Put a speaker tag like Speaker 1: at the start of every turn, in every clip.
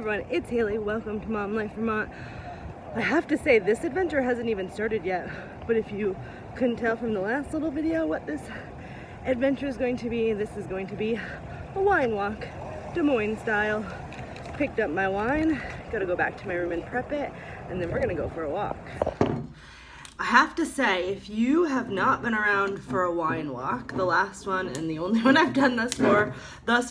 Speaker 1: everyone, it's Haley. Welcome to Mom Life Vermont. I have to say, this adventure hasn't even started yet, but if you couldn't tell from the last little video what this adventure is going to be, this is going to be a wine walk, Des Moines style. Picked up my wine, gotta go back to my room and prep it, and then we're gonna go for a walk. I have to say, if you have not been around for a wine walk, the last one and the only one I've done thus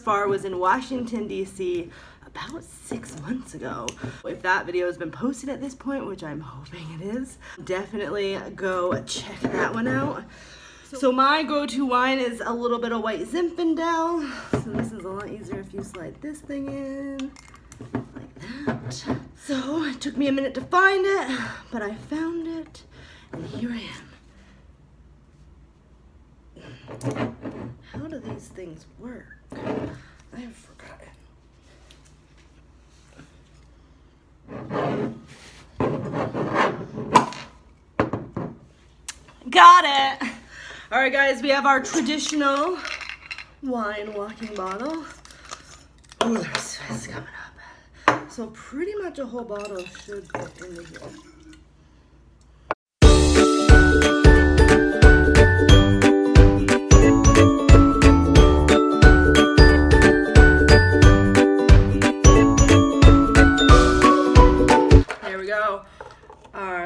Speaker 1: far was in Washington, D.C. about 6 months ago. If that video has been posted at this point, which I'm hoping it is, definitely go check that one out. So my go-to wine is a little bit of white Zinfandel. So this is a lot easier if you slide this thing in, like that. So it took me a minute to find it, but I found it. And here I am. How do these things work? I have forgotten. Got it! Alright guys, we have our traditional wine walking bottle. Oh, there's Swiss coming up. So pretty much a whole bottle should fit into here.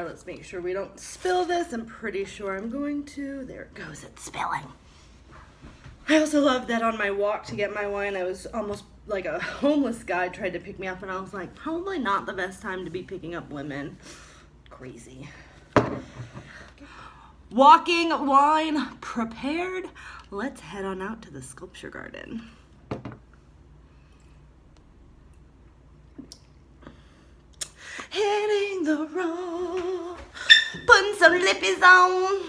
Speaker 1: Let's make sure we don't spill this. I'm pretty sure I'm going to. There it goes, it's spilling. I also love that on my walk to get my wine, I was almost like a homeless guy tried to pick me up, and I was like, probably not the best time to be picking up women. Crazy. Walking wine prepared. Let's head on out to the sculpture garden. Hitting the road, putting some lippies on.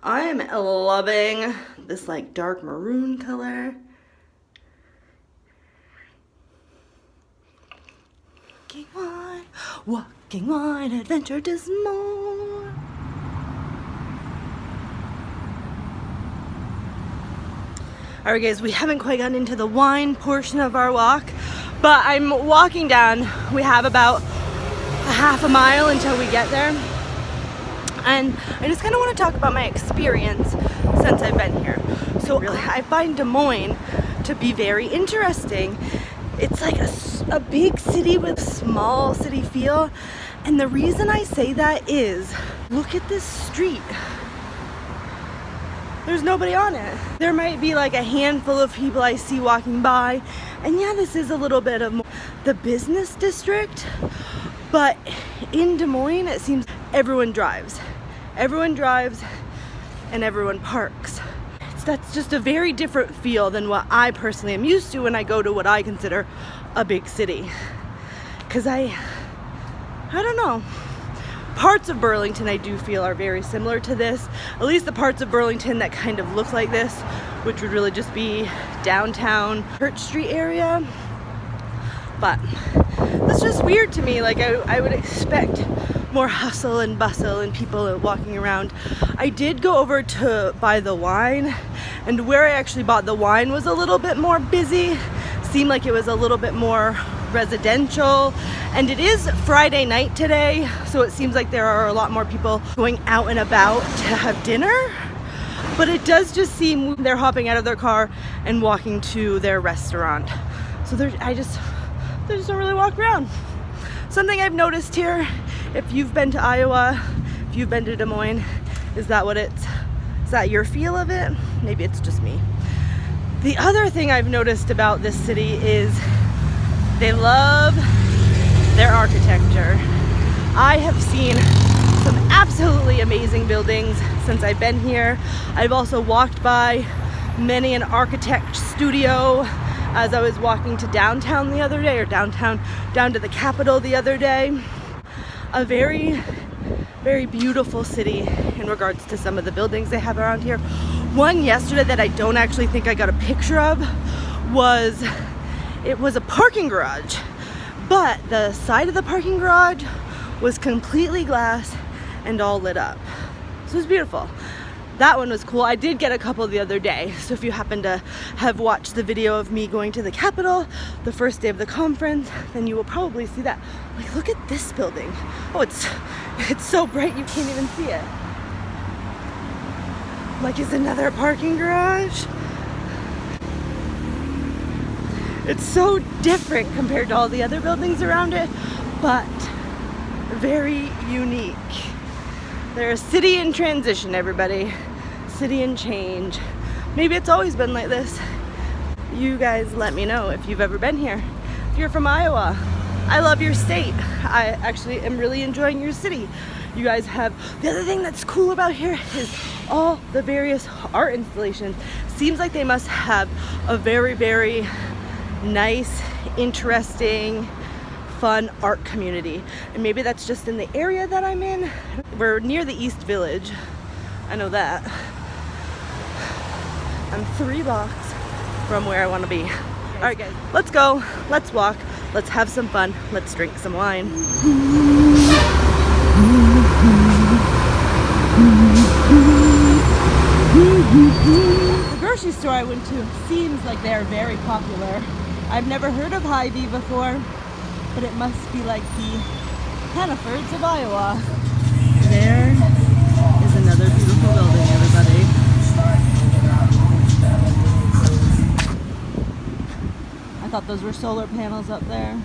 Speaker 1: I am loving this like dark maroon color. Walking wine, adventure Des Moines. Alright guys, we haven't quite gotten into the wine portion of our walk, but I'm walking down. We have about a half a mile until we get there. And I just kind of want to talk about my experience since I've been here. So really, I find Des Moines to be very interesting. It's like a big city with small city feel. And the reason I say that is, look at this street. There's nobody on it. There might be like a handful of people I see walking by. And yeah, this is a little bit of the business district, but in Des Moines, it seems everyone drives. Everyone drives and everyone parks. That's just a very different feel than what I personally am used to when I go to what I consider a big city. Cause I don't know. Parts of Burlington I do feel are very similar to this. At least the parts of Burlington that kind of look like this, which would really just be downtown Church Street area. But that's just weird to me. Like I would expect more hustle and bustle and people walking around. I did go over to buy the wine, and where I actually bought the wine was a little bit more busy. Seemed like it was a little bit more residential, and it is Friday night today, so it seems like there are a lot more people going out and about to have dinner, but it does just seem they're hopping out of their car and walking to their restaurant. So they just don't really walk around. Something I've noticed here, if you've been to Iowa, if you've been to Des Moines, is that your feel of it? Maybe it's just me. The other thing I've noticed about this city is they love their architecture. I have seen some absolutely amazing buildings since I've been here. I've also walked by many an architect studio as I was walking to downtown the other day, or down to the Capitol the other day. A very, very beautiful city in regards to some of the buildings they have around here. One yesterday that I don't actually think I got a picture of was a parking garage, but the side of the parking garage was completely glass and all lit up. So it was beautiful. that one was cool. I did get a couple the other day, so if you happen to have watched the video of me going to the Capitol the first day of the conference, then you will probably see that. Like, look at this building. Oh, it's so bright you can't even see it. Like, it's another parking garage. It's so different compared to all the other buildings around it, but very unique. They're a city in transition, everybody. City in change. Maybe it's always been like this. You guys let me know if you've ever been here. If you're from Iowa, I love your state. I actually am really enjoying your city. You guys have, the other thing that's cool about here is all the various art installations. Seems like they must have a very, very nice, interesting, fun art community. And maybe that's just in the area that I'm in. We're near the East Village. I know that. I'm 3 blocks from where I want to be. All right, guys, let's go. Let's walk. Let's have some fun. Let's drink some wine. The grocery store I went to seems like they are very popular. I've never heard of Hy-Vee before, but it must be like the Hannafords of Iowa. There is another beautiful building, everybody. I thought those were solar panels up there.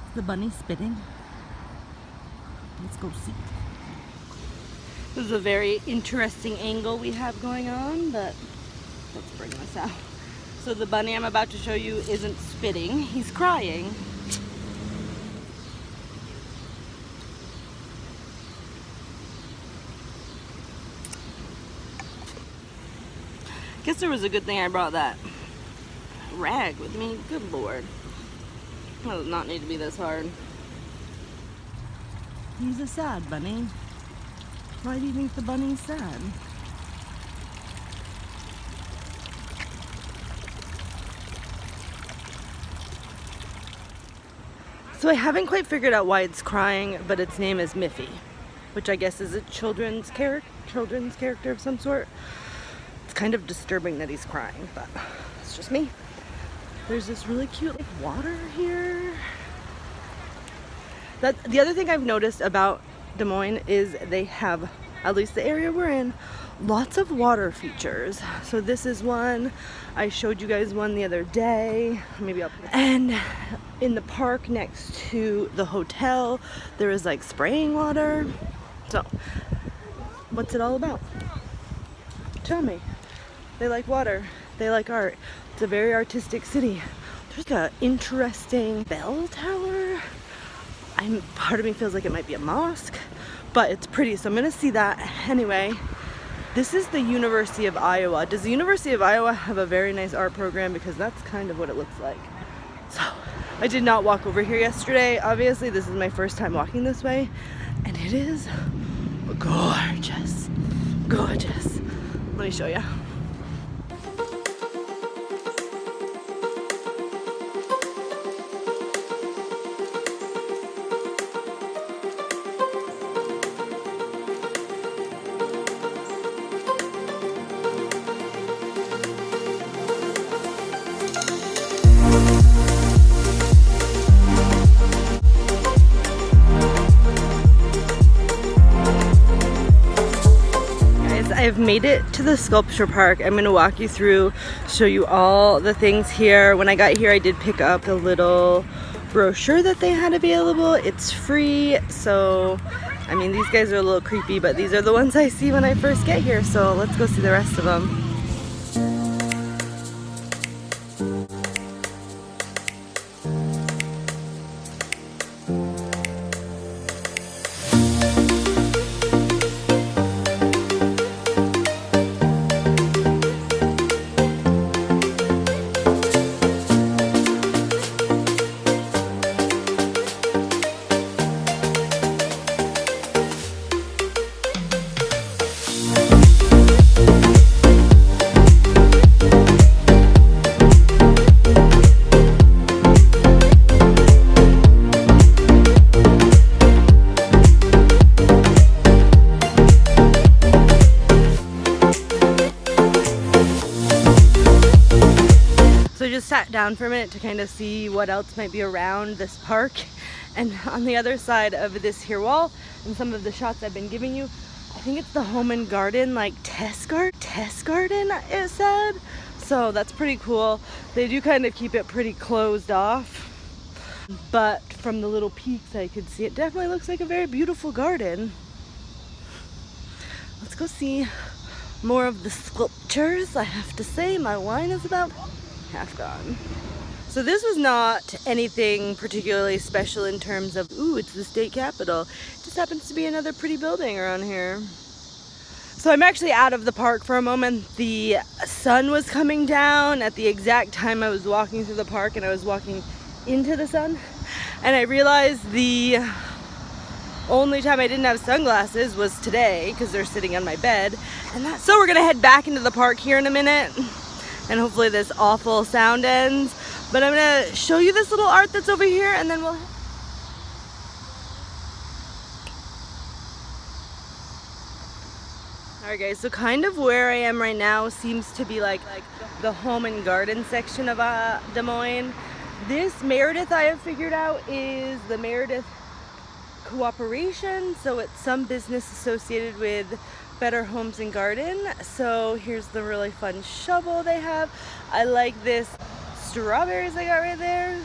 Speaker 1: Is the bunny spitting? Let's go see. This is a very interesting angle we have going on, but let's bring this out. So the bunny I'm about to show you isn't spitting, he's crying. Guess there was a good thing I brought that rag with me. Good Lord. That does not need to be this hard. He's a sad bunny. Why do you think the bunny's sad? So I haven't quite figured out why it's crying, but its name is Miffy, which I guess is a children's character of some sort. It's kind of disturbing that he's crying, but it's just me. There's this really cute water here. The other thing I've noticed about Des Moines is they have, at least the area we're in, lots of water features. So this is one. I showed you guys one the other day. Maybe I'll put it. And in the park next to the hotel, there is like spraying water. So what's it all about? Tell me. They like water. They like art. It's a very artistic city. There's like an interesting bell tower. Part of me feels like it might be a mosque, but it's pretty, so I'm gonna see that. Anyway, this is the University of Iowa. Does the University of Iowa have a very nice art program? Because that's kind of what it looks like. So I did not walk over here yesterday. Obviously, this is my first time walking this way, and it is gorgeous. Gorgeous. Let me show you. I've made it to the sculpture park. I'm gonna walk you through, show you all the things here. When I got here, I did pick up the little brochure that they had available. It's free, so I mean, these guys are a little creepy, but these are the ones I see when I first get here, so let's go see the rest of them. down for a minute to kind of see what else might be around this park. And on the other side of this here wall, and some of the shots I've been giving you, I think it's the Home and Garden, like test garden, it said. So that's pretty cool. They do kind of keep it pretty closed off. But from the little peaks I could see, it definitely looks like a very beautiful garden. Let's go see more of the sculptures. I have to say, my wine is about half gone. So this was not anything particularly special in terms of, ooh, it's the state capitol. It just happens to be another pretty building around here. So I'm actually out of the park for a moment. The sun was coming down at the exact time I was walking through the park, and I was walking into the sun. And I realized the only time I didn't have sunglasses was today, because they're sitting on my bed. So we're gonna head back into the park here in a minute, and hopefully this awful sound ends. But I'm gonna show you this little art that's over here, and then we'll... Alright guys, so kind of where I am right now seems to be like the home and garden section of Des Moines. This Meredith, I have figured out, is the Meredith Cooperation. So it's some business associated with Better Homes and Garden. So here's the really fun shovel they have. I like this strawberries I got right there.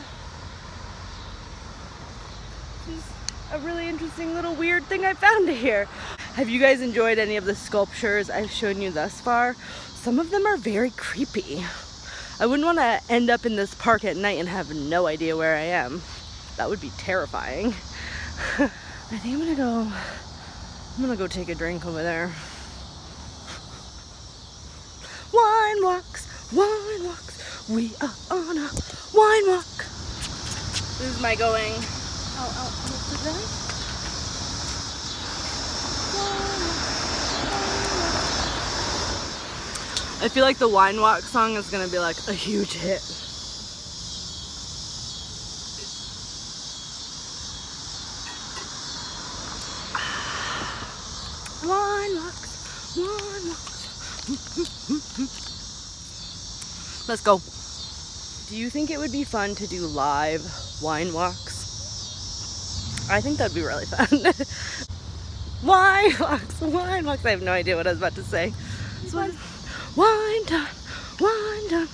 Speaker 1: This is a really interesting little weird thing I found here. Have you guys enjoyed any of the sculptures I've shown you thus far? Some of them are very creepy. I wouldn't want to end up in this park at night and have no idea where I am. That would be terrifying. I think I'm gonna go take a drink over there. Wine walks, we are on a wine walk. This is my going. What's the day? I feel like the wine walk song is gonna be like a huge hit. Wine walks, wine walks. Let's go. Do you think it would be fun to do live wine walks? I think that'd be really fun. Wine walks, wine walks. I have no idea what I was about to say. So wine time, wine time.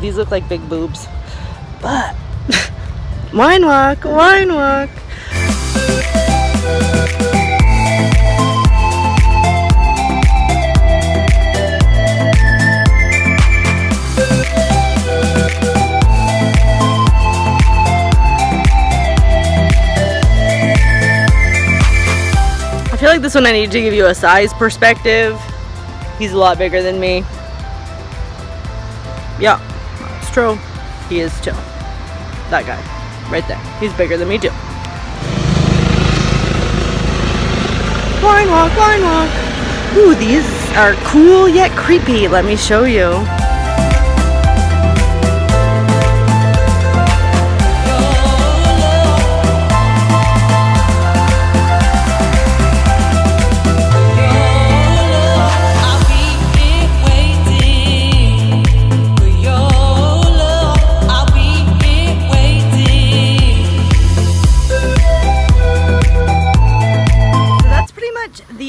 Speaker 1: These look like big boobs, but wine walk, wine walk. I feel like this one I need to give you a size perspective. He's a lot bigger than me. Yeah, it's true. He is too. That guy, right there. He's bigger than me too. Wine walk, wine walk. Ooh, these are cool yet creepy. Let me show you.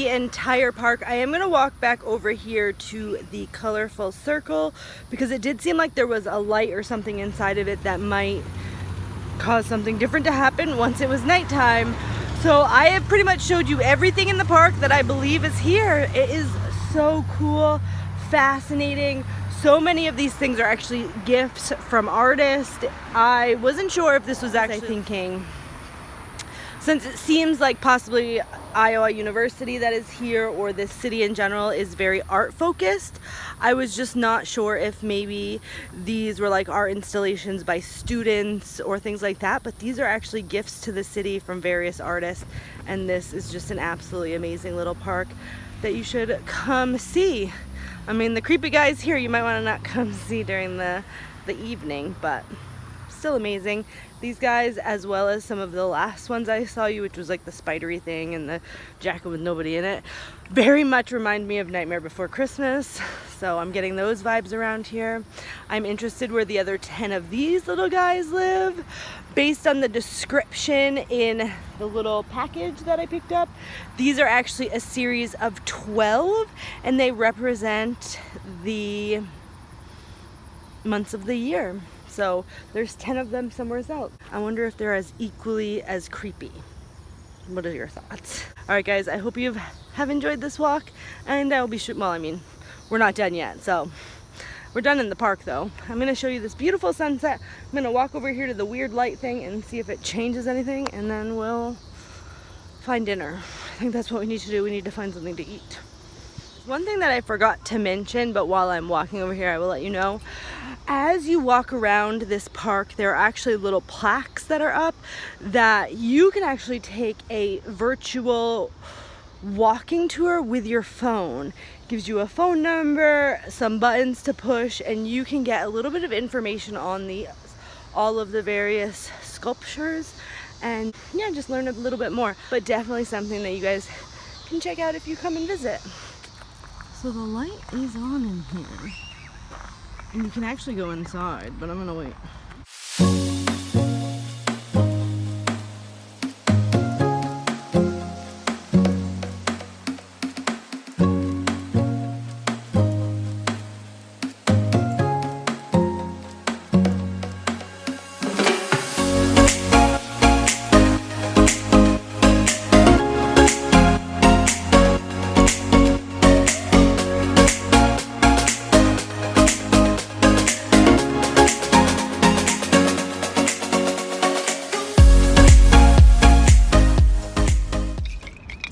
Speaker 1: Entire park. I am going to walk back over here to the colorful circle because it did seem like there was a light or something inside of it that might cause something different to happen once it was nighttime. So I have pretty much showed you everything in the park that I believe is here. It is so cool, fascinating, So many of these things are actually gifts from artists. I wasn't sure if this was actually thinking, since it seems like possibly Iowa University that is here or this city in general is very art focused, I was just not sure if maybe these were like art installations by students or things like that, but these are actually gifts to the city from various artists, and this is just an absolutely amazing little park that you should come see. I mean, the creepy guys here you might want to not come see during the evening, but still amazing. These guys, as well as some of the last ones I saw you, which was like the spidery thing and the jacket with nobody in it, very much remind me of Nightmare Before Christmas. So I'm getting those vibes around here. I'm interested where the other 10 of these little guys live. Based on the description in the little package that I picked up, these are actually a series of 12, and they represent the months of the year. So there's 10 of them somewhere else. I wonder if they're as equally as creepy. What are your thoughts? All right, guys, I hope you have enjoyed this walk, and I'll be well, I mean, we're not done yet, so we're done in the park though. I'm gonna show you this beautiful sunset. I'm gonna walk over here to the weird light thing and see if it changes anything, and then we'll find dinner. I think that's what we need to do. We need to find something to eat. One thing that I forgot to mention, but while I'm walking over here, I will let you know. As you walk around this park, there are actually little plaques that are up that you can actually take a virtual walking tour with your phone. It gives you a phone number, some buttons to push, and you can get a little bit of information on all of the various sculptures, and yeah, just learn a little bit more. But definitely something that you guys can check out if you come and visit. So the light is on in here, and you can actually go inside, but I'm gonna wait.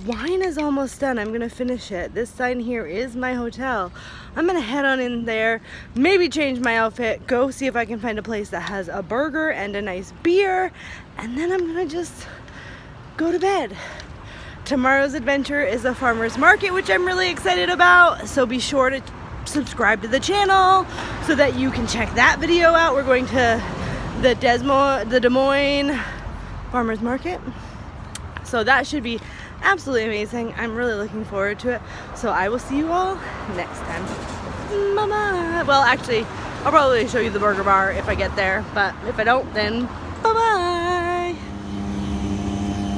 Speaker 1: Wine is almost done. I'm gonna finish it. This sign here is my hotel. I'm gonna head on in there, maybe change my outfit, go see if I can find a place that has a burger and a nice beer, and then I'm gonna just go to bed. Tomorrow's adventure is a farmer's market, which I'm really excited about, so be sure to subscribe to the channel so that you can check that video out. We're going to the Des Moines farmer's market, so that should be absolutely amazing. I'm really looking forward to it. So I will see you all next time. Bye-bye. Well, actually, I'll probably show you the burger bar if I get there, but if I don't, then bye-bye.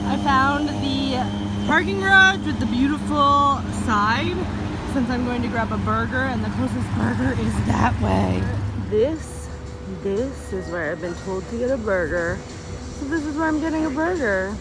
Speaker 1: I found the parking garage with the beautiful side, since I'm going to grab a burger, and the closest burger is that way. This is where I've been told to get a burger. So this is where I'm getting a burger.